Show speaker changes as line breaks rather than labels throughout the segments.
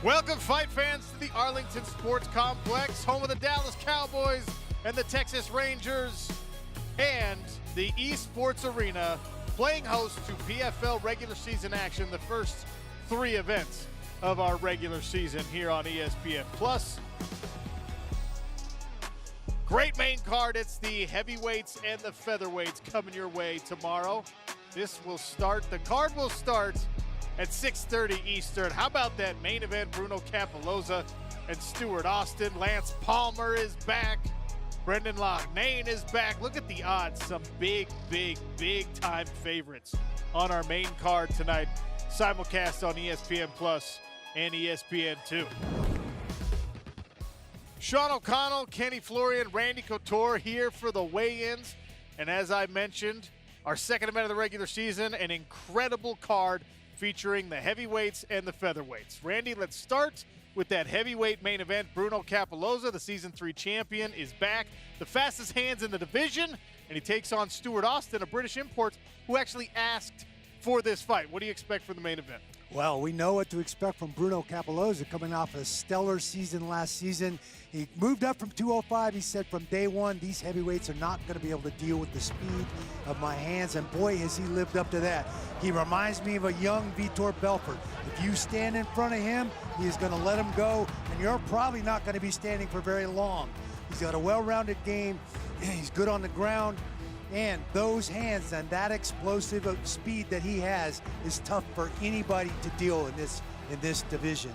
Welcome, fight fans, to the Arlington Sports Complex, home of the Dallas Cowboys and the Texas Rangers, and the eSports Arena, playing host to PFL regular season action, the first three events of our regular season here on ESPN+. Great main card. It's the heavyweights and the featherweights coming your way tomorrow. The card will start at 6:30 Eastern. How about that main event? Bruno Cappellosa and Stewart Austin. Lance Palmer is back. Brendan Lochmann is back. Look at the odds. Some big time favorites on our main card tonight. Simulcast on ESPN Plus and ESPN2. Sean O'Connell, Kenny Florian, Randy Couture here for the weigh-ins. And as I mentioned, our second event of the regular season, an incredible card featuring the heavyweights and the featherweights. Randy, let's start with that heavyweight main event. Bruno Cappellosa, the Season 3 champion, is back. The fastest hands in the division, and he takes on Stuart Austin, a British import, who actually asked for this fight. What do you expect for the main event?
Well, we know what to expect from Bruno Cappellosa coming off a stellar season last season. He moved up from 205. He said from day one, these heavyweights are not going to be able to deal with the speed of my hands, and boy, has he lived up to that. He reminds me of a young Vitor Belfort. If you stand in front of him, he's going to let him go, and you're probably not going to be standing for very long. He's got a well-rounded game. He's good on the ground. And those hands and that explosive speed that he has is tough for anybody to deal in this division.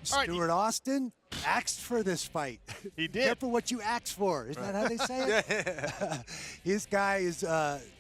Stuart Austin asked for this fight.
He did.
Careful what you ask for. Isn't that how they say it? His guy is,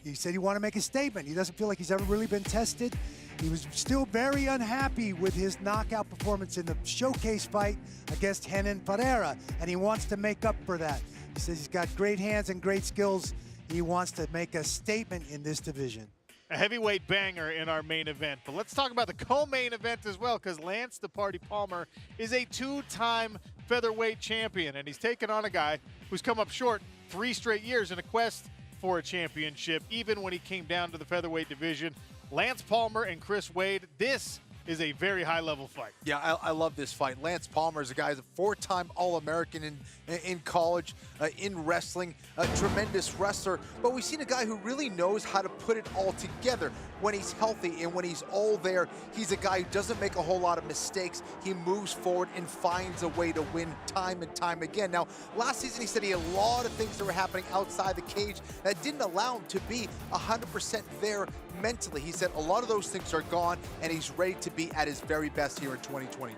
he said he wanted to make a statement. He doesn't feel like he's ever really been tested. He was still very unhappy with his knockout performance in the showcase fight against Renan Pereira, and he wants to make up for that. He says he's got great hands and great skills. He wants to make a statement in this division.
A heavyweight banger in our main event. But let's talk about the co-main event as well, because Lance "The Party" Palmer is a two-time featherweight champion, and he's taken on a guy who's come up short 3 straight years in a quest for a championship, even when he came down to the featherweight division. Lance Palmer and Chris Wade, this is a very high-level fight.
Yeah, I love this fight. Lance Palmer is a guy who's a 4-time All-American in college, in wrestling, a tremendous wrestler. But we've seen a guy who really knows how to put it all together when he's healthy and when he's all there. He's a guy who doesn't make a whole lot of mistakes. He moves forward and finds a way to win time and time again. Now, last season he said he had a lot of things that were happening outside the cage that didn't allow him to be 100% there mentally. He said a lot of those things are gone, and he's ready to be at his very best here in 2022.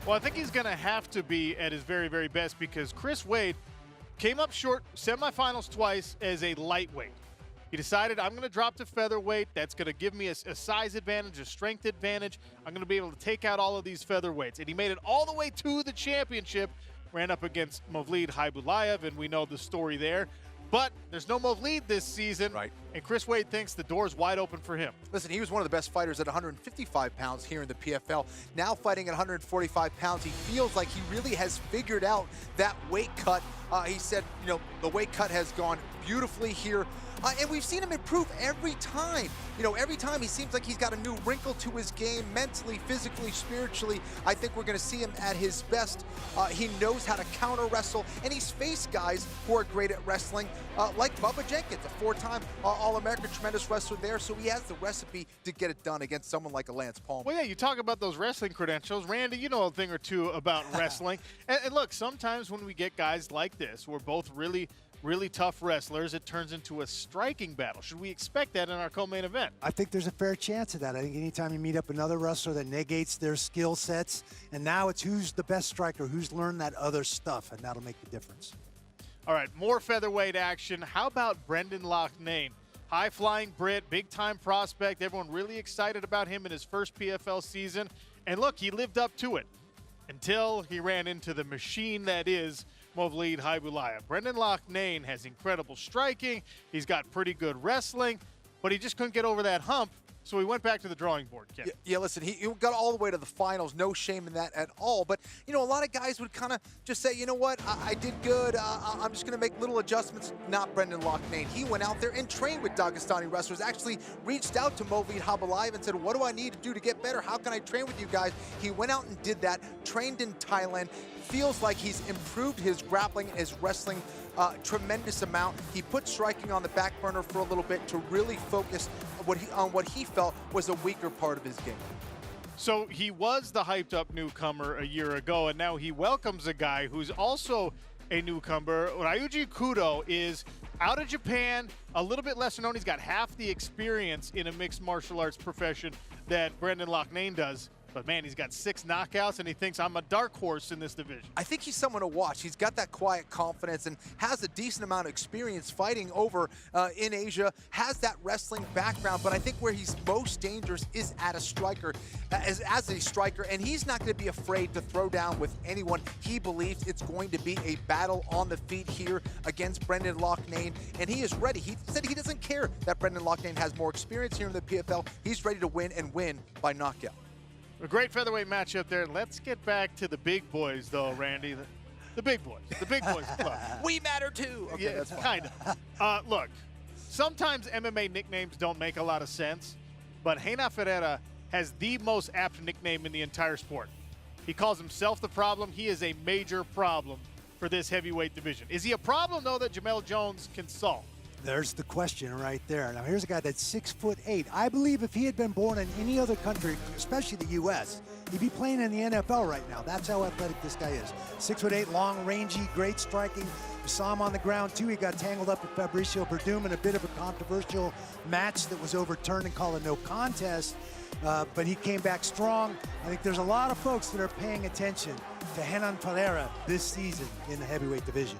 Well, I think he's going to have to be at his very best, because Chris Wade came up short semifinals twice as a lightweight. He decided, I'm going to drop to featherweight. That's going to give me a size advantage, a strength advantage. I'm going to be able to take out all of these featherweights. And he made it all the way to the championship, ran up against Mavlid Haibulaev, and we know the story there. But there's no Mavlid this season,
right?
And Chris Wade thinks the door's wide open for him.
Listen, he was one of the best fighters at 155 pounds here in the PFL. Now fighting at 145 pounds, he feels like he really has figured out that weight cut. He said, you know, the weight cut has gone beautifully here. And we've seen him improve every time. You know, every time he seems like he's got a new wrinkle to his game, mentally, physically, spiritually. I think we're going to see him at his best. He knows how to counter wrestle, and he's faced guys who are great at wrestling, like Bubba Jenkins, a 4-time All-American, tremendous wrestler there. So he has the recipe to get it done against someone like a Lance Palmer.
Well, yeah, you talk about those wrestling credentials. Randy, you know a thing or two about wrestling. And look, sometimes when we get guys like this, we're both really tough wrestlers, it turns into a striking battle. Should we expect that in our co-main event?
I think there's a fair chance of that. I think anytime you meet up another wrestler that negates their skill sets, and now it's who's the best striker, who's learned that other stuff, and that'll make the difference.
All right, more featherweight action. How about Brendan Lochmann? High-flying Brit, big-time prospect. Everyone really excited about him in his first PFL season. And look, he lived up to it until he ran into the machine that is Mavlid Haibulaev. Brendan Lochmann has incredible striking. He's got pretty good wrestling, but he just couldn't get over that hump So we went back to the drawing board, Ken.
Yeah, listen, he got all the way to the finals. No shame in that at all. But, a lot of guys would kind of just say, you know what, I did good. I'm just going to make little adjustments. Not Brendan Lochmann. He went out there and trained with Dagestani wrestlers, actually reached out to Movit Habalayev and said, what do I need to do to get better? How can I train with you guys? He went out and did that, trained in Thailand. Feels like he's improved his grappling and his wrestling tremendous amount. He put striking on the back burner for a little bit to really focus on what he felt was a weaker part of his game.
So he was the hyped-up newcomer a year ago, and now he welcomes a guy who's also a newcomer. Ryuji Kudo is out of Japan, a little bit lesser known. He's got half the experience in a mixed martial arts profession that Brendan Lochmann does. But, man, he's got 6 knockouts, and he thinks I'm a dark horse in this division.
I think he's someone to watch. He's got that quiet confidence and has a decent amount of experience fighting over in Asia, has that wrestling background. But I think where he's most dangerous is as a striker, and he's not going to be afraid to throw down with anyone. He believes it's going to be a battle on the feet here against Brendan Lochmann, and he is ready. He said he doesn't care that Brendan Lochmann has more experience here in the PFL. He's ready to win and win by knockout.
A great featherweight matchup there. Let's get back to the big boys, though, Randy. The big boys. The big boys club.
We matter, too. Okay,
yeah, that's kind of. Look, sometimes MMA nicknames don't make a lot of sense, but Reina Ferreira has the most apt nickname in the entire sport. He calls himself the problem. He is a major problem for this heavyweight division. Is he a problem, though, that Jamel Jones can solve?
There's the question right there. Now, here's a guy that's 6'8". I believe if he had been born in any other country, especially the U.S., he'd be playing in the NFL right now. That's how athletic this guy is. 6'8", long, rangy, great striking. We saw him on the ground, too. He got tangled up with Fabricio Verdum in a bit of a controversial match that was overturned and called a no contest. But he came back strong. I think there's a lot of folks that are paying attention to Reina Ferreira this season in the heavyweight division.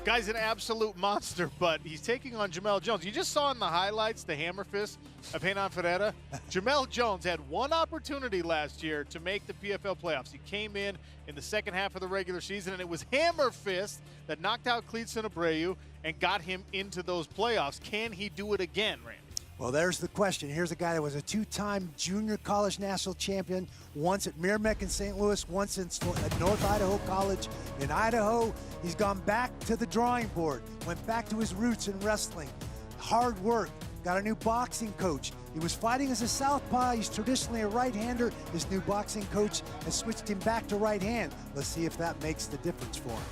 Guy's an absolute monster, but he's taking on Jamel Jones. You just saw in the highlights the hammer fist of Reina Ferreira. Jamel Jones had one opportunity last year to make the PFL playoffs. He came in the second half of the regular season, and it was hammer fist that knocked out Cleetson Abreu and got him into those playoffs. Can he do it again, Randy?
Well, there's the question. Here's a guy that was a 2-time junior college national champion, once at Merrimack in St. Louis, once at North Idaho College in Idaho. He's gone back to the drawing board, went back to his roots in wrestling. Hard work, got a new boxing coach. He was fighting as a southpaw. He's traditionally a right-hander. His new boxing coach has switched him back to right hand. Let's see if that makes the difference for him.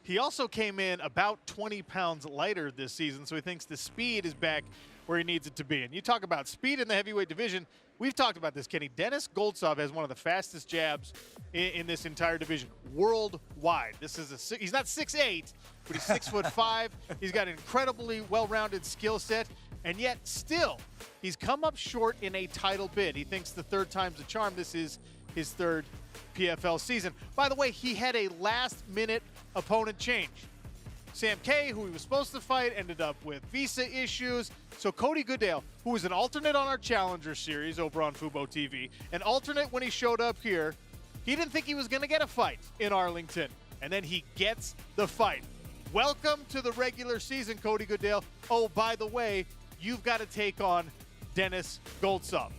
He also came in about 20 pounds lighter this season, so he thinks the speed is back where he needs it to be. And you talk about speed in the heavyweight division. We've talked about this, Kenny. Denis Goltsov has one of the fastest jabs in this entire division worldwide. He's not 6'8", but he's 6'5". He's got an incredibly well-rounded skill set, and yet still he's come up short in a title bid. He thinks the third time's a charm. This is his third PFL season. By the way, he had a last-minute opponent change. Sam Kay, who he was supposed to fight, ended up with visa issues. So Cody Goodale, who was an alternate on our Challenger series over on Fubo TV, an alternate when he showed up here, he didn't think he was going to get a fight in Arlington. And then he gets the fight. Welcome to the regular season, Cody Goodale. Oh, by the way, you've got to take on Denis Goltsov.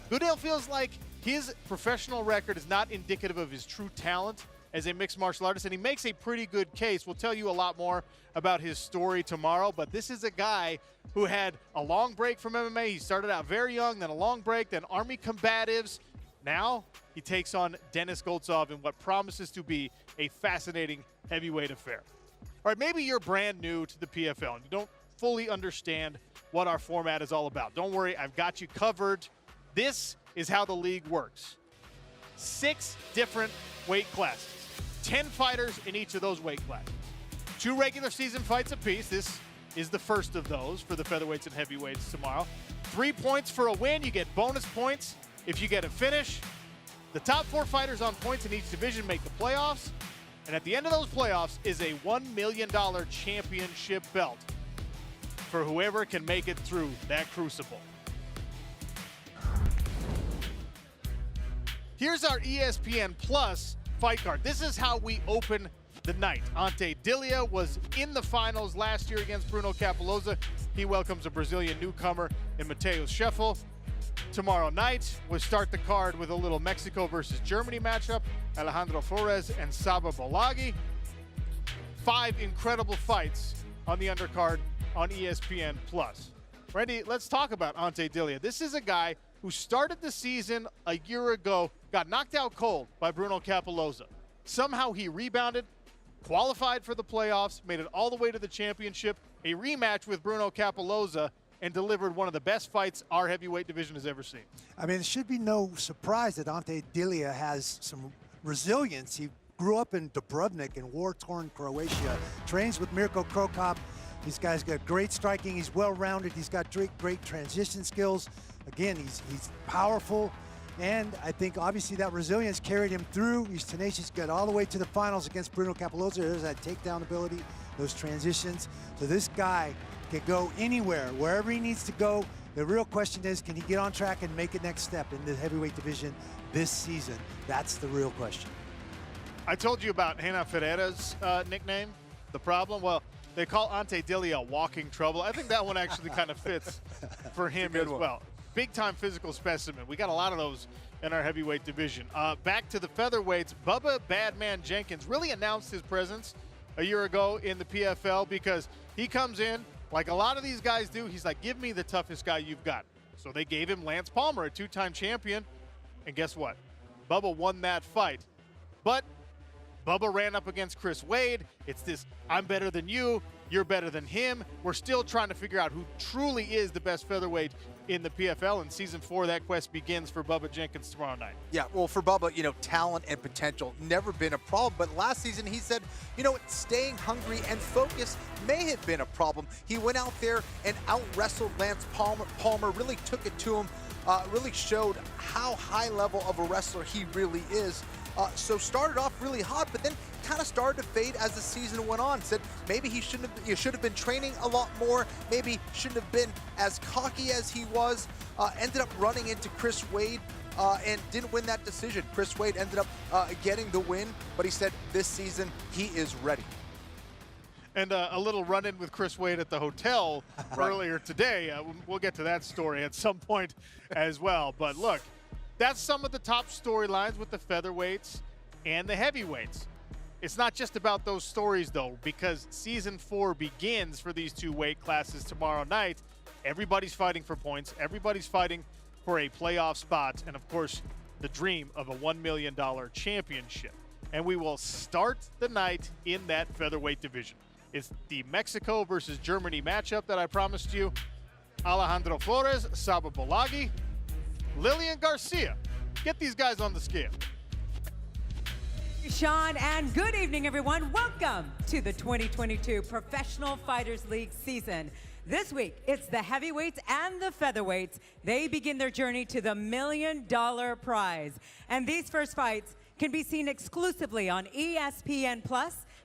Goodale feels like his professional record is not indicative of his true talent as a mixed martial artist, and he makes a pretty good case. We'll tell you a lot more about his story tomorrow, but this is a guy who had a long break from MMA. He started out very young, then a long break, then Army combatives. Now he takes on Denis Goltsov in what promises to be a fascinating heavyweight affair. All right, maybe you're brand new to the PFL and you don't fully understand what our format is all about. Don't worry, I've got you covered. This is how the league works. 6 different weight classes. 10 fighters in each of those weight classes. 2 regular season fights apiece. This is the first of those for the featherweights and heavyweights tomorrow. 3 points for a win. You get bonus points if you get a finish. The top 4 fighters on points in each division make the playoffs. And at the end of those playoffs is a $1 million championship belt for whoever can make it through that crucible. Here's our ESPN Plus fight card. This is how we open the night. Ante Dilia was in the finals last year against Bruno Cappellosa. He welcomes a Brazilian newcomer in Mateus Scheffel. Tomorrow night, we'll start the card with a little Mexico versus Germany matchup. Alejandro Flores and Saba Bolaghi. 5 incredible fights on the undercard on ESPN+. Randy, let's talk about Ante Dilia. This is a guy who started the season a year ago, got knocked out cold by Bruno Cappellosa. Somehow he rebounded, qualified for the playoffs, made it all the way to the championship, a rematch with Bruno Cappellosa, and delivered one of the best fights our heavyweight division has ever seen.
I mean, it should be no surprise that Ante Dilia has some resilience. He grew up in Dubrovnik in war-torn Croatia, trains with Mirko Krokop. This guy's got great striking. He's well-rounded. He's got great transition skills. Again, he's powerful. And I think obviously that resilience carried him through. He's tenacious, got all the way to the finals against Bruno Cappellosa. There's that takedown ability, those transitions. So this guy can go anywhere, wherever he needs to go. The real question is, can he get on track and make a next step in the heavyweight division this season? That's the real question.
I told you about Renan Ferreira's nickname, The Problem. Well, they call Ante Dilia walking trouble. I think that one actually kind of fits for him as well. Big-time physical specimen. We got a lot of those in our heavyweight division. Back to the featherweights, Bubba Badman Jenkins really announced his presence a year ago in the PFL because he comes in, like a lot of these guys do, he's like, give me the toughest guy you've got. So they gave him Lance Palmer, a 2-time champion, and guess what? Bubba won that fight. But Bubba ran up against Chris Wade. It's this, I'm better than you, you're better than him. We're still trying to figure out who truly is the best featherweight in the PFL. In season 4, that quest begins for Bubba Jenkins tomorrow night.
Yeah, well, for Bubba, you know, talent and potential never been a problem. But last season, he said, you know, staying hungry and focused may have been a problem. He went out there and out-wrestled Lance Palmer. Palmer really took it to him, really showed how high level of a wrestler he really is. So started off really hot, but then kind of started to fade as the season went on. Said maybe he should have been training a lot more. Maybe shouldn't have been as cocky as he was. Ended up running into Chris Wade and didn't win that decision. Chris Wade ended up getting the win, but he said this season he is ready.
And a little run-in with Chris Wade at the hotel earlier today. We'll get to that story at some point as well. But look, that's some of the top storylines with the featherweights and the heavyweights. It's not just about those stories, though, because season 4 begins for these 2 weight classes tomorrow night. Everybody's fighting for points. Everybody's fighting for a playoff spot. And, of course, the dream of a $1 million championship. And we will start the night in that featherweight division. It's the Mexico versus Germany matchup that I promised you. Alejandro Flores, Saba Bolaghi, Lillian Garcia. Get these guys on the scale.
Sean, and good evening, everyone. Welcome to the 2022 Professional Fighters League season. This week, it's the heavyweights and the featherweights. They begin their journey to the $1 million prize. And these first fights can be seen exclusively on ESPN+,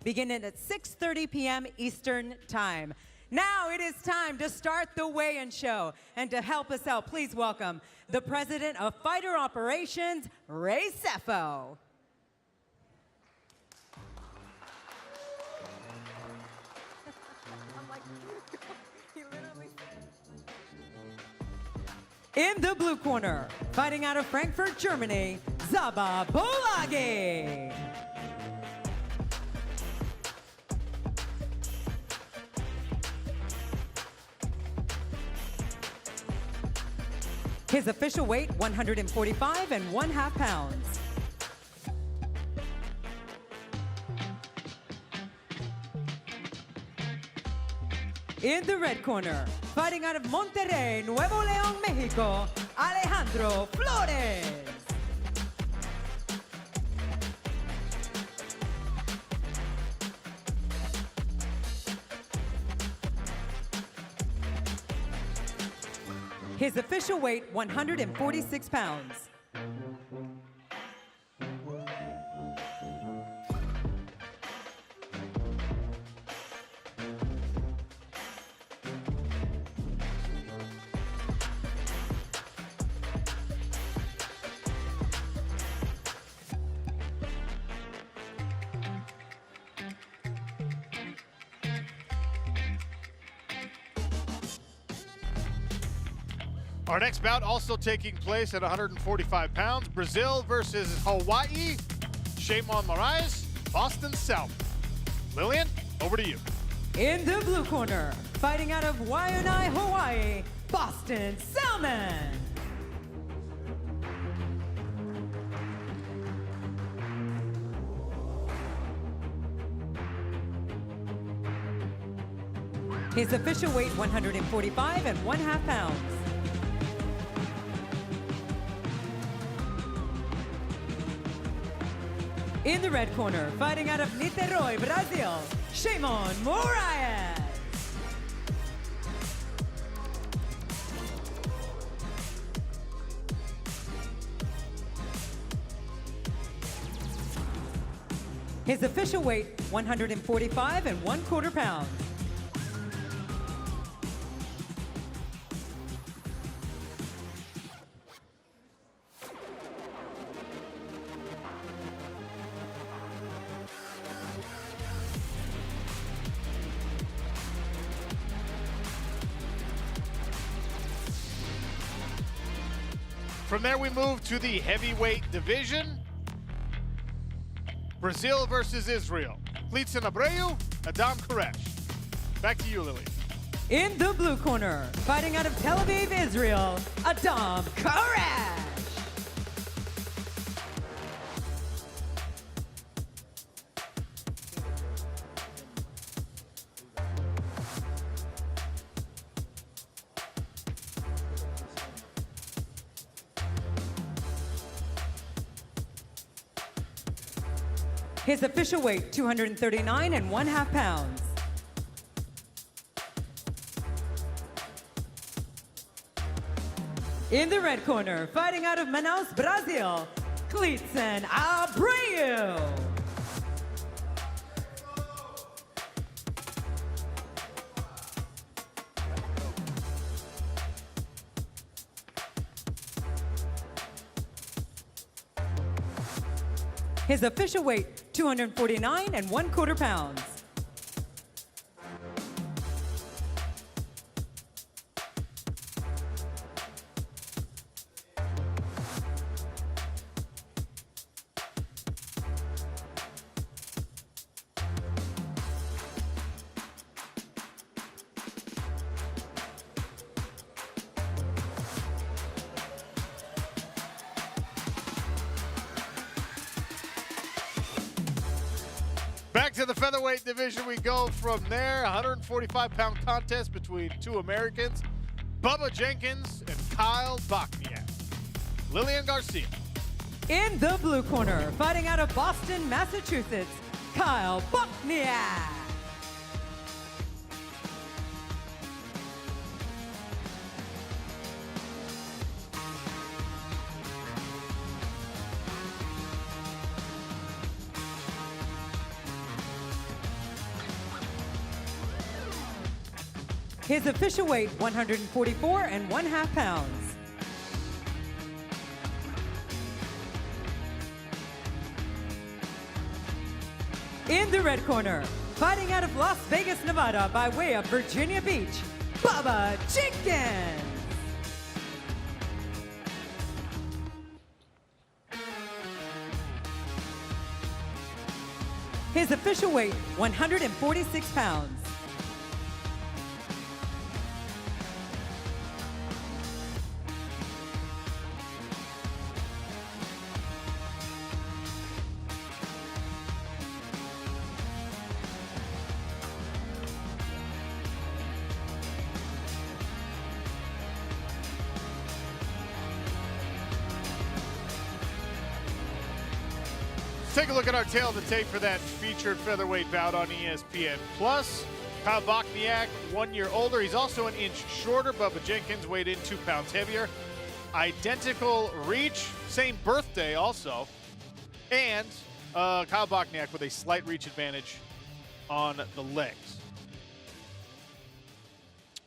beginning at 6:30 p.m. Eastern Time. Now it is time to start the weigh-in show. And to help us out, please welcome the President of Fighter Operations, Ray Sefo. In the blue corner, fighting out of Frankfurt, Germany, Saba Bolaghi. His official weight, 145.5 pounds. In the red corner, fighting out of Monterrey, Nuevo León, Mexico, Alejandro Flores. His official weight, 146 pounds.
Our next bout also taking place at 145 pounds. Brazil versus Hawaii. Shimon Moraes, Boston South. Lillian, over to you.
In the blue corner, fighting out of Waianae, Hawaii, Boston Salmon. His official weight, 145 1/2 pounds. In the red corner, fighting out of Niterói, Brazil, Shimon Moraes. His official weight, 145 1/4 pounds.
From there, we move to the heavyweight division. Brazil versus Israel. Klitzen Abreu, Adam Koresh. Back to you, Lily.
In the blue corner, fighting out of Tel Aviv, Israel, Adam Koresh. His official weight, 239 1/2 pounds. In the red corner, fighting out of Manaus, Brazil, Klitzen Abreu. His official weight, 249 1/4 pounds.
Back to the featherweight division we go from there. 145-pound contest between two Americans, Bubba Jenkins and Kyle Bochniak. Lillian Garcia.
In the blue corner, fighting out of Boston, Massachusetts, Kyle Bochniak. His official weight, 144 1/2 pounds. In the red corner, fighting out of Las Vegas, Nevada, by way of Virginia Beach, Bubba Jenkins. His official weight, 146 pounds.
Take a look at our tail of the tape for that featured featherweight bout on ESPN+. Kyle Bochniak, 1 year older. He's also an inch shorter. Bubba Jenkins weighed in 2 pounds heavier. Identical reach, same birthday also. And Kyle Bochniak with a slight reach advantage on the legs.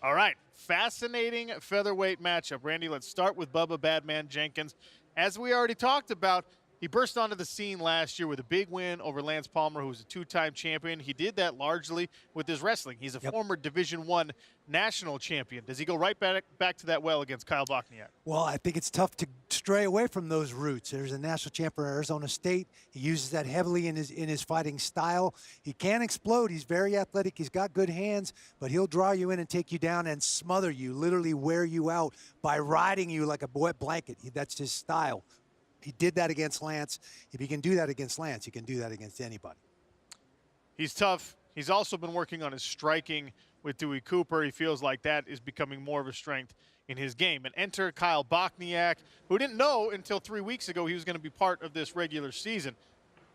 All right, fascinating featherweight matchup. Randy, let's start with Bubba Badman Jenkins. As we already talked about, He burst onto the scene last year with a big win over Lance Palmer, who was a two-time champion. He did that largely with his wrestling. He's a former Division I national champion. Does he go right back to that well against Kyle Bochniak?
Well, I think it's tough to stray away from those roots. There's a national champ for Arizona State. He uses that heavily in his fighting style. He can explode. He's very athletic. He's got good hands, but he'll draw you in and take you down and smother you, literally wear you out by riding you like a wet blanket. That's his style. He did that against Lance. If he can do that against Lance, he can do that against anybody.
He's tough. He's also been working on his striking with Dewey Cooper. He feels like that is becoming more of a strength in his game. And enter Kyle Bochniak, who didn't know until 3 weeks ago he was going to be part of this regular season.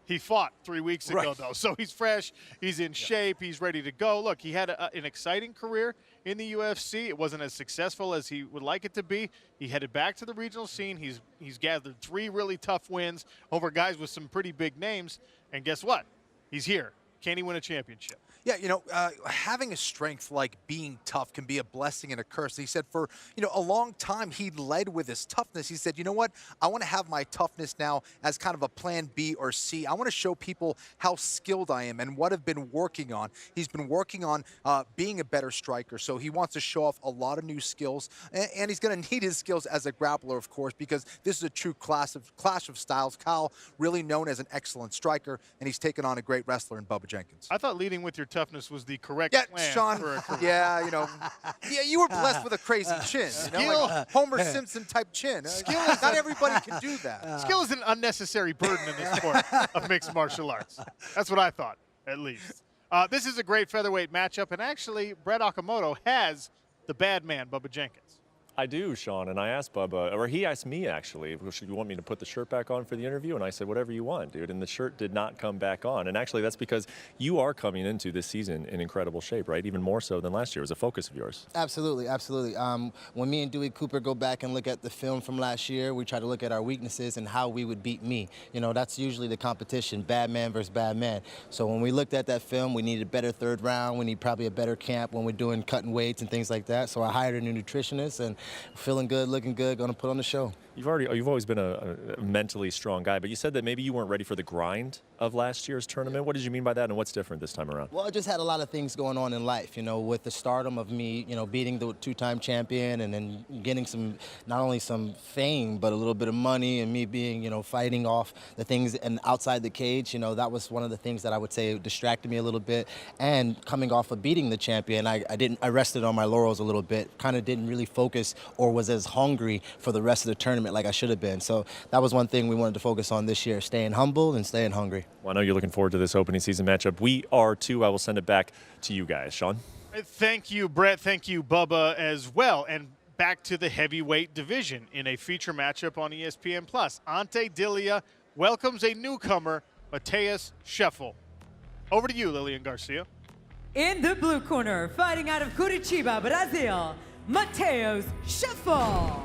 He fought 3 weeks ago, though, so he's fresh, he's in shape, he's ready to go. Look, he had an exciting career in the UFC. It wasn't as successful as he would like it to be. He headed back to the regional scene. He's gathered 3 really tough wins over guys with some pretty big names, and guess what? He's here. Can he win a championship?
Yeah, having a strength like being tough can be a blessing and a curse. He said for, a long time he led with his toughness. He said, you know what? I want to have my toughness now as kind of a plan B or C. I want to show people how skilled I am and what I've been working on. He's been working on being a better striker, so he wants to show off a lot of new skills, and he's going to need his skills as a grappler, of course, because this is a true clash of styles. Kyle, really known as an excellent striker, and he's taken on a great wrestler in Bubba Jenkins.
I thought leading with your toughness was the correct plan.
Sean,
for a career.
yeah, you were blessed with a crazy chin. Like Homer Simpson type chin. Not everybody can do that.
Skill is an unnecessary burden in the sport of mixed martial arts. That's what I thought, at least. This is a great featherweight matchup, and actually, Brett Okamoto has the bad man, Bubba Jenkins.
I do, Sean, and I asked Bubba, or he asked me actually, should you want me to put the shirt back on for the interview? And I said, whatever you want, dude. And the shirt did not come back on. And actually, that's because you are coming into this season in incredible shape, right? Even more so than last year. It was a focus of yours.
Absolutely, absolutely. When me and Dewey Cooper go back and look at the film from last year, we try to look at our weaknesses and how we would beat me. That's usually the competition, bad man versus bad man. So when we looked at that film, we needed a better third round. We need probably a better camp when we're doing cutting weights and things like that. So I hired a new nutritionist, and feeling good, looking good, going to put on the show.
You've always been a mentally strong guy, but you said that maybe you weren't ready for the grind of last year's tournament. What did you mean by that, and what's different this time around?
Well, I just had a lot of things going on in life, with the stardom of me, beating the two-time champion and then getting not only some fame, but a little bit of money, and me being, fighting off the things and outside the cage. That was one of the things that I would say distracted me a little bit. And coming off of beating the champion, I rested on my laurels a little bit, kind of didn't really focus or was as hungry for the rest of the tournament like I should have been. So that was one thing we wanted to focus on this year, staying humble and staying hungry.
Well, I know you're looking forward to this opening season matchup. We are too. I will send it back to you guys. Sean?
Thank you, Brett. Thank you, Bubba, as well. And back to the heavyweight division in a feature matchup on ESPN+. Ante Dilia welcomes a newcomer, Mateus Scheffel. Over to you, Lillian Garcia.
In the blue corner, fighting out of Curitiba, Brazil, Mateus Scheffel.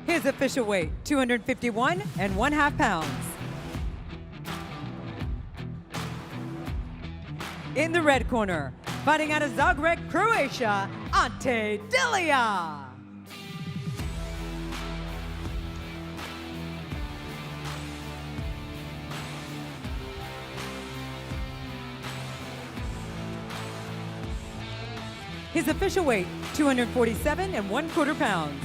His official weight, 251 1/2 pounds. In the red corner, fighting out of Zagreb, Croatia, Ante Dilia. His official weight, 247 1/4 pounds.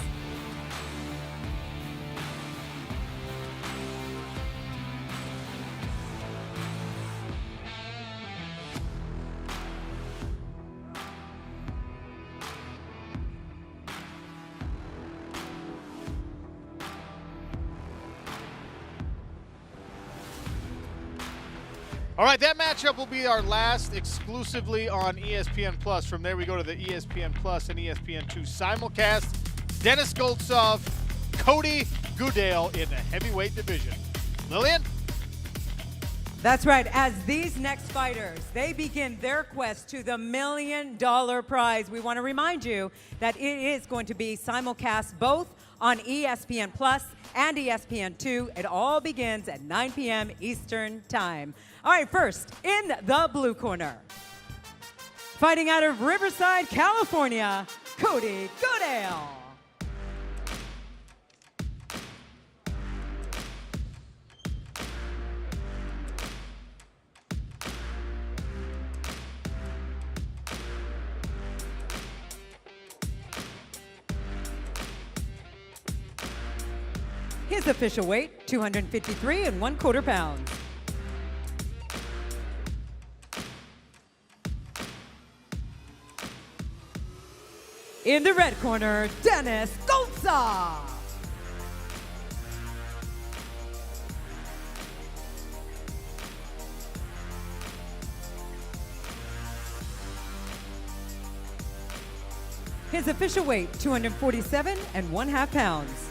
All right, that matchup will be our last exclusively on ESPN+. From there, we go to the ESPN+ and ESPN2 simulcast. Dennis Goltsov, Cody Goodale in the heavyweight division. Lillian?
That's right. As these next fighters, they begin their quest to the $1 million prize, we want to remind you that it is going to be simulcast both on ESPN Plus and ESPN2. It all begins at 9 p.m. Eastern Time. All right, first, in the blue corner, fighting out of Riverside, California, Cody Goodale. His official weight, 253 1/4 pounds. In the red corner, Dennis Goltza. His official weight, 247 1/2 pounds.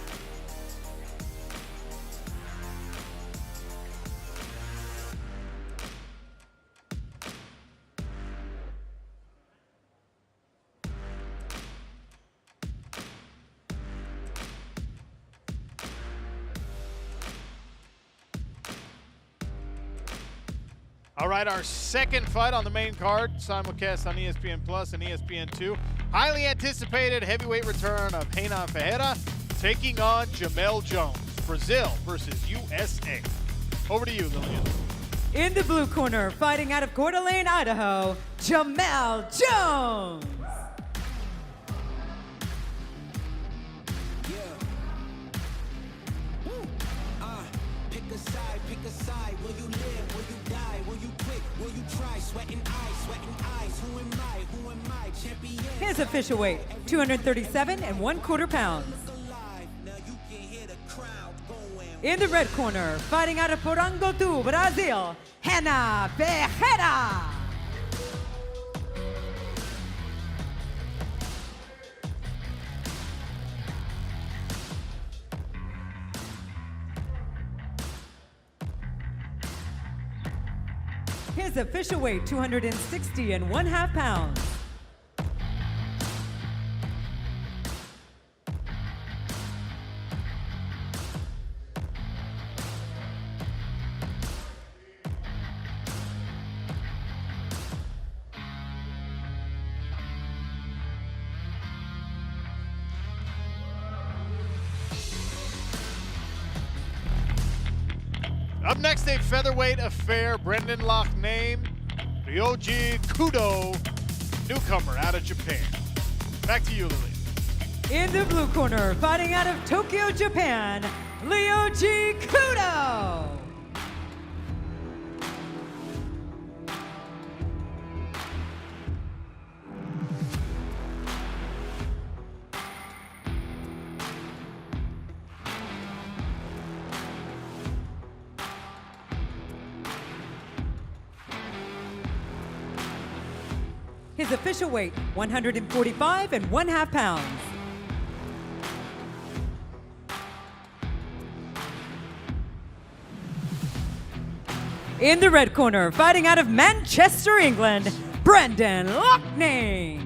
All right, our second fight on the main card, simulcast on ESPN Plus and ESPN2. Highly anticipated heavyweight return of Renan Ferreira taking on Jamel Jones. Brazil versus USA. Over to you, Lillian.
In the blue corner, fighting out of Coeur d'Alene, Idaho, Jamel Jones.
Pick a side. Will you live? Will you die? Will you quit? Will you try? Sweating eyes. Who am I? Champion.
His official weight, 237 1/4 pounds. In the red corner, fighting out of Porangotu, Brazil, Renan Ferreira. His official weight, 260 1/2 pounds.
Up next, a featherweight affair. Brendan Lochmann, Ryoji Kudo, newcomer out of Japan. Back to you, Lily.
In the blue corner, fighting out of Tokyo, Japan, Ryoji Kudo. His official weight, 145 1/2 pounds. In the red corner, fighting out of Manchester, England, Brendan Lochmann.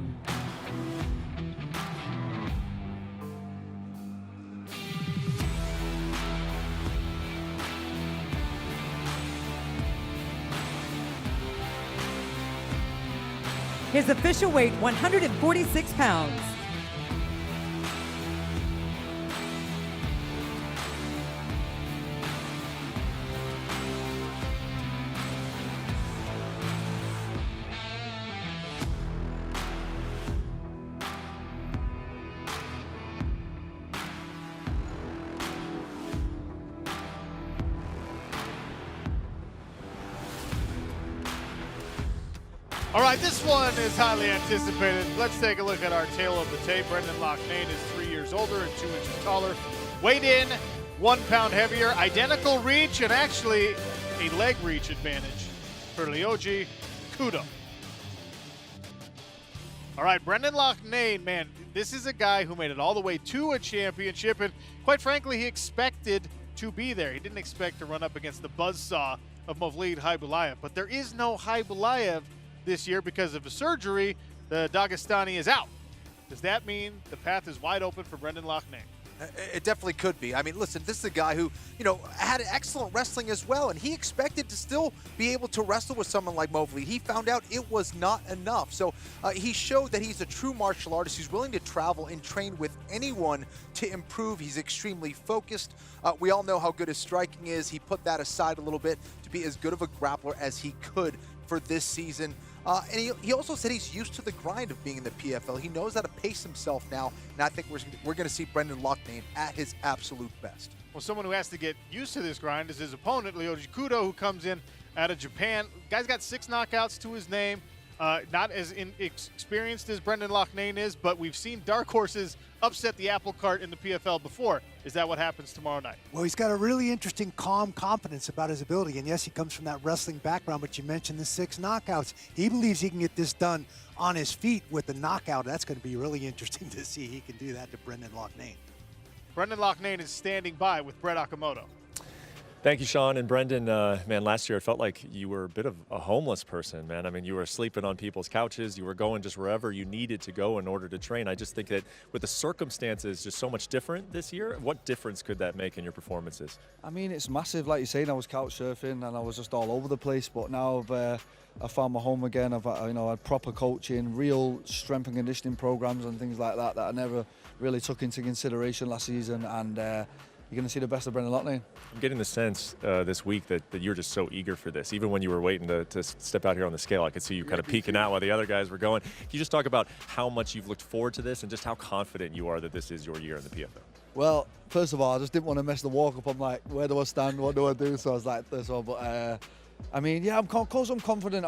His official weight, 146 pounds.
All right, this one is highly anticipated. Let's take a look at our tail of the tape. Brendan Lochmann is 3 years older and 2 inches taller. Weighed in, 1 pound heavier. Identical reach and actually a leg reach advantage for Ryoji Kudo. All right, Brendan Lochmann, man, this is a guy who made it all the way to a championship, and quite frankly, he expected to be there. He didn't expect to run up against the buzzsaw of Movlid Haibulaev. But there is no Haibulaev this year because of a surgery. The Dagestani is out. Does that mean the path is wide open for Brendan Lochmann?
It definitely could be. I mean, listen, this is a guy who, had excellent wrestling as well, and he expected to still be able to wrestle with someone like Movlid. He found out it was not enough. So he showed that he's a true martial artist. He's willing to travel and train with anyone to improve. He's extremely focused. We all know how good his striking is. He put that aside a little bit to be as good of a grappler as he could for this season. And he also said he's used to the grind of being in the PFL. He knows how to pace himself now, and I think we're going to see Brendan Lochmann at his absolute best.
Well, someone who has to get used to this grind is his opponent, Ryoji Kudo, who comes in out of Japan. Guy's got 6 knockouts to his name. Not as experienced as Brendan Lochmann is, but we've seen dark horses upset the apple cart in the PFL before. Is that what happens tomorrow night?
Well, he's got a really interesting, calm confidence about his ability. And yes, he comes from that wrestling background, but you mentioned the 6 knockouts. He believes he can get this done on his feet with the knockout. That's going to be really interesting to see. He can do that to Brendan Lochmann.
Brendan Lochmann is standing by with Brett Okamoto.
Thank you, Sean. And Brendan, man, last year it felt like you were a bit of a homeless person, man. I mean, you were sleeping on people's couches. You were going just wherever you needed to go in order to train. I just think that with the circumstances just so much different this year, what difference could that make in your performances?
I mean, it's massive. Like you're saying, I was couch surfing and I was just all over the place. But now I found my home again. I've had proper coaching, real strength and conditioning programs and things like that I never really took into consideration last season. And you're going to see the best of Brendan Lochmann.
I'm getting the sense this week that you're just so eager for this. Even when you were waiting to step out here on the scale, I could see you kind of peeking out while the other guys were going. Can you just talk about how much you've looked forward to this and just how confident you are that this is your year in the PFL?
Well, first of all, I just didn't want to mess the walk up. I'm like, where do I stand? What do I do? So I was like, this one. But I mean, yeah, I'm confident.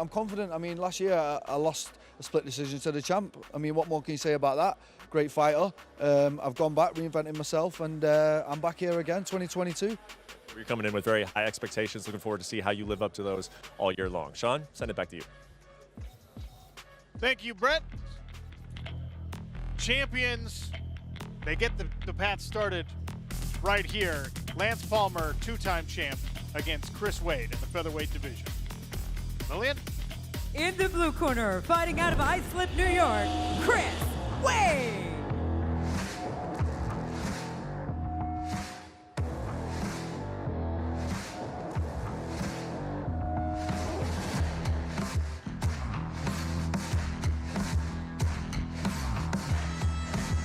I mean, last year I lost a split decision to the champ. I mean, what more can you say about that? Great fighter. I've gone back, reinvented myself, and I'm back here again, 2022.
You're coming in with very high expectations. Looking forward to see how you live up to those all year long. Sean, send it back to you.
Thank you, Brett. Champions, they get the path started right here. Lance Palmer, 2-time champ, against Chris Wade in the featherweight division. Lillian?
In the blue corner, fighting out of Islip, New York, Chris Wade.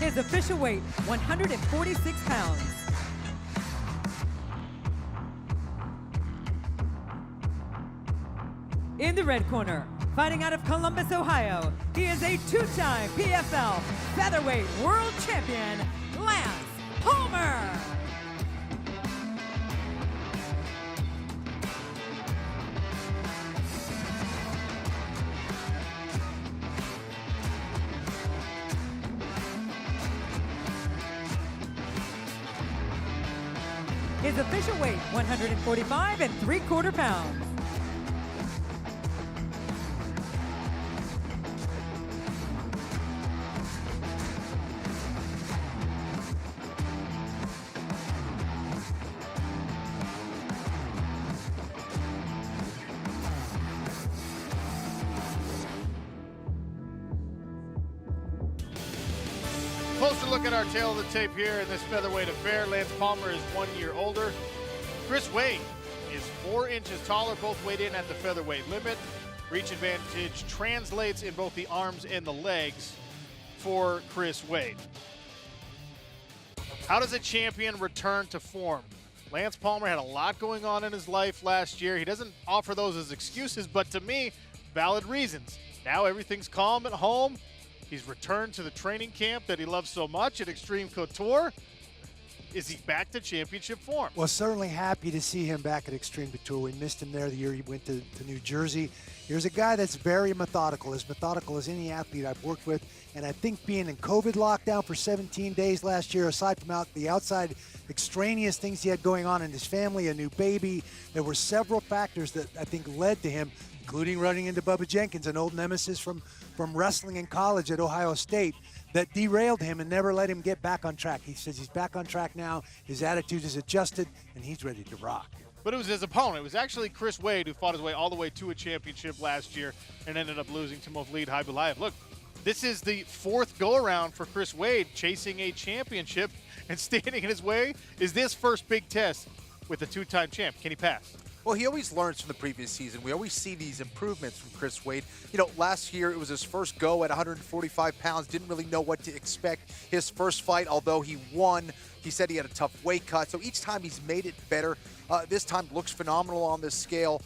His official weight, 146 pounds. In the red corner, fighting out of Columbus, Ohio, he is a 2-time PFL featherweight world champion, Lance Palmer. His official weight, 145 3/4 pounds.
Closer look at our tail of the tape here in this featherweight affair. Lance Palmer is 1 year older. Chris Wade is 4 inches taller, both weighed in at the featherweight limit. Reach advantage translates in both the arms and the legs for Chris Wade. How does a champion return to form? Lance Palmer had a lot going on in his life last year. He doesn't offer those as excuses, but to me, valid reasons. Now everything's calm at home. He's returned to the training camp that he loves so much at Extreme Couture. Is he back to championship form?
Well, certainly happy to see him back at Extreme Couture. We missed him there the year he went to New Jersey. Here's a guy that's very methodical as any athlete I've worked with. And I think being in COVID lockdown for 17 days last year, aside from the outside extraneous things he had going on in his family, a new baby, there were several factors that I think led to him, including running into Bubba Jenkins, an old nemesis from wrestling in college at Ohio State, that derailed him and never let him get back on track. He says he's back on track now, his attitude is adjusted, and he's ready to rock.
but it was his opponent. It was actually Chris Wade who fought his way all the way to a championship last year and ended up losing to Movlid Khaibulaev. Look, this is the 4th go-around for Chris Wade chasing a championship, and standing in his way is this first big test with the 2-time champ. Can he pass?
Well, he always learns from the previous season. We always see these improvements from Chris Wade. You know, last year it was his first go at 145 pounds. Didn't really know what to expect. His first fight, although he won, he said he had a tough weight cut. So each time he's made it better. This time looks phenomenal on this scale.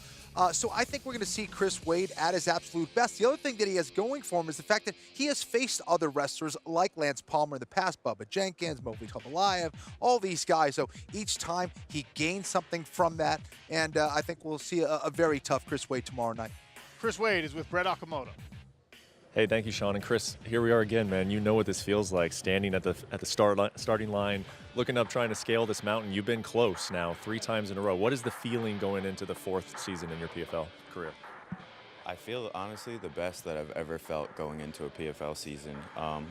So I think we're going to see Chris Wade at his absolute best. The other thing that he has going for him is the fact that he has faced other wrestlers like Lance Palmer in the past, Bubba Jenkins, Movlid Khaibulaev, all these guys. So each time he gains something from that, and I think we'll see a very tough Chris Wade tomorrow night.
Chris Wade is with Brett Okamoto.
Hey, thank you, Sean. And Chris, here we are again, man. You know what this feels like, standing at the starting line, looking up, trying to scale this mountain. You've been close now 3 times in a row. What is the feeling going into the 4th season in your PFL career?
I feel, honestly, the best that I've ever felt going into a PFL season.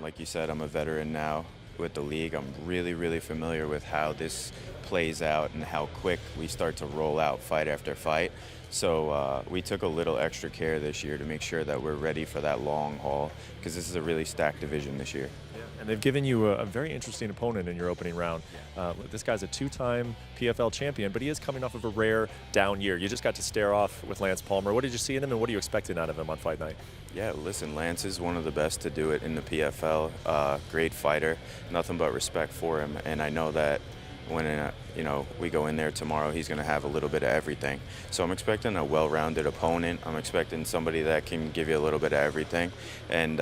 Like you said, I'm a veteran now with the league. I'm really, really familiar with how this plays out and how quick we start to roll out fight after fight. So we took a little extra care this year to make sure that we're ready for that long haul, because this is a really stacked division this year.
Yeah. And they've given you a very interesting opponent in your opening round. This guy's a 2-time PFL champion, but he is coming off of a rare down year. You just got to stare off with Lance Palmer. What did you see in him, and what are you expecting out of him on fight night?
Yeah, listen, Lance is one of the best to do it in the PFL. Great fighter, nothing but respect for him, and I know that when we go in there tomorrow, he's going to have a little bit of everything. So I'm expecting a well-rounded opponent. I'm expecting somebody that can give you a little bit of everything, and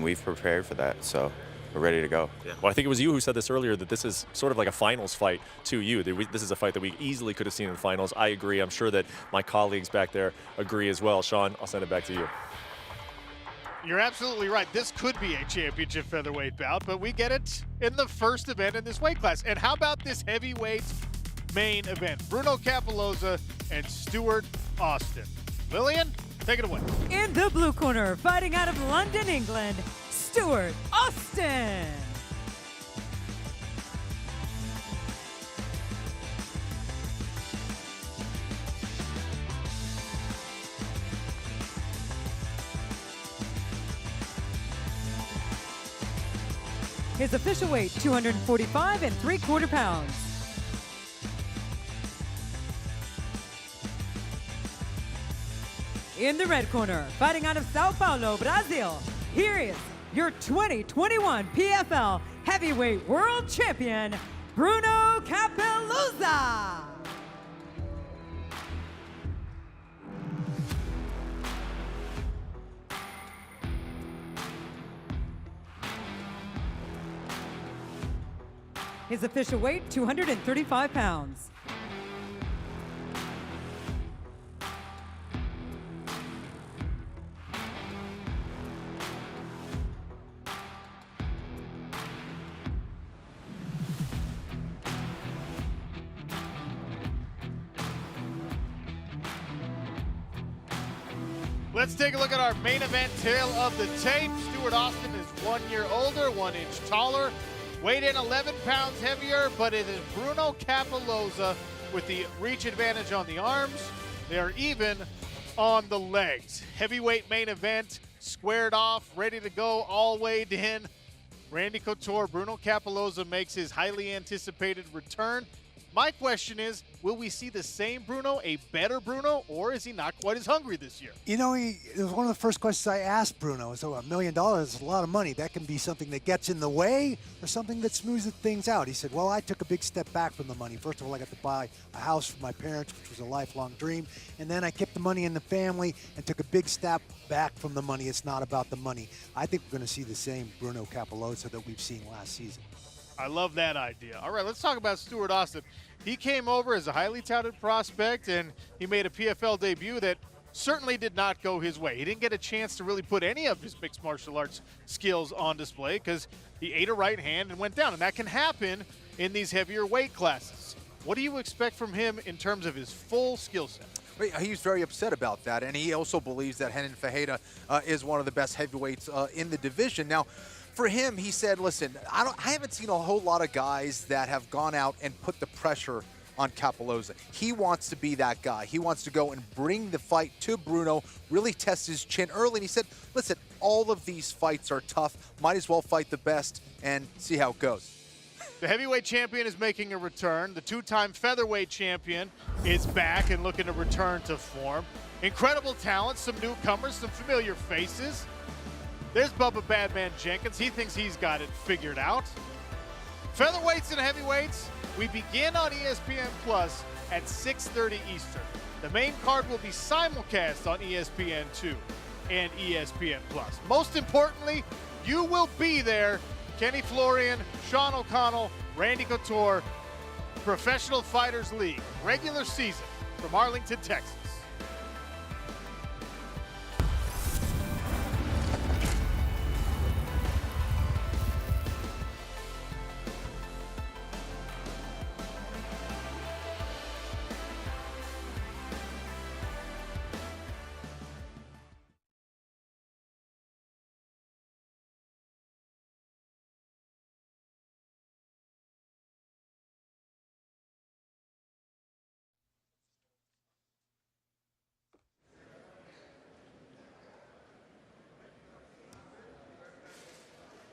we've prepared for that. So we're ready to go.
Yeah. Well, I think it was you who said this earlier, that this is sort of like a finals fight to you. This is a fight that we easily could have seen in the finals. I agree. I'm sure that my colleagues back there agree as well. Sean, I'll send it back to you.
You're absolutely right. This could be a championship featherweight bout, but we get it in the first event in this weight class. And how about this heavyweight main event? Bruno Cappellosa and Stewart Austin. Lillian, take it away.
In the blue corner, fighting out of London, England, Stuart Austin. His official weight, 245 3/4 pounds. In the red corner, fighting out of Sao Paulo, Brazil, here is your 2021 PFL Heavyweight World Champion, Bruno Cappellosa. His official weight, 235 pounds.
Let's take a look at our main event tail of the tape. Stewart Austin is 1 year older, 1 inch taller, weighed in 11 pounds heavier, but it is Bruno Cappellosa with the reach advantage on the arms. They are even on the legs. Heavyweight main event, squared off, ready to go, all weighed in. Randy Couture, Bruno Cappellosa makes his highly anticipated return. My question is, will we see the same Bruno, a better Bruno, or is he not quite as hungry this year?
You know, it was one of the first questions I asked Bruno. So $1 million is a lot of money. That can be something that gets in the way or something that smooths things out. He said, well, I took a big step back from the money. First of all, I got to buy a house for my parents, which was a lifelong dream. And then I kept the money in the family and took a big step back from the money. It's not about the money. I think we're going to see the same Bruno Cappellosa that we've seen last season.
I love that idea. All right, let's talk about Stewart Austin. He came over as a highly touted prospect, and he made a PFL debut that certainly did not go his way. He didn't get a chance to really put any of his mixed martial arts skills on display because he ate a right hand and went down, and that can happen in these heavier weight classes. What do you expect from him in terms of his full skill set?
He's very upset about that, and he also believes that Renan Ferreira is one of the best heavyweights in the division. Now, for him, he said, listen, I haven't seen a whole lot of guys that have gone out and put the pressure on Cappellosa. He wants to be that guy. He wants to go and bring the fight to Bruno, really test his chin early. And he said, listen, all of these fights are tough. Might as well fight the best and see how it goes.
The heavyweight champion is making a return. The two-time featherweight champion is back and looking to return to form. Incredible talent, some newcomers, some familiar faces. There's Bubba Badman Jenkins. He thinks he's got it figured out. Featherweights and heavyweights, we begin on ESPN Plus at 6:30 Eastern. The main card will be simulcast on ESPN2 and ESPN Plus. Most importantly, you will be there. Kenny Florian, Sean O'Connell, Randy Couture, Professional Fighters League, regular season from Arlington, Texas.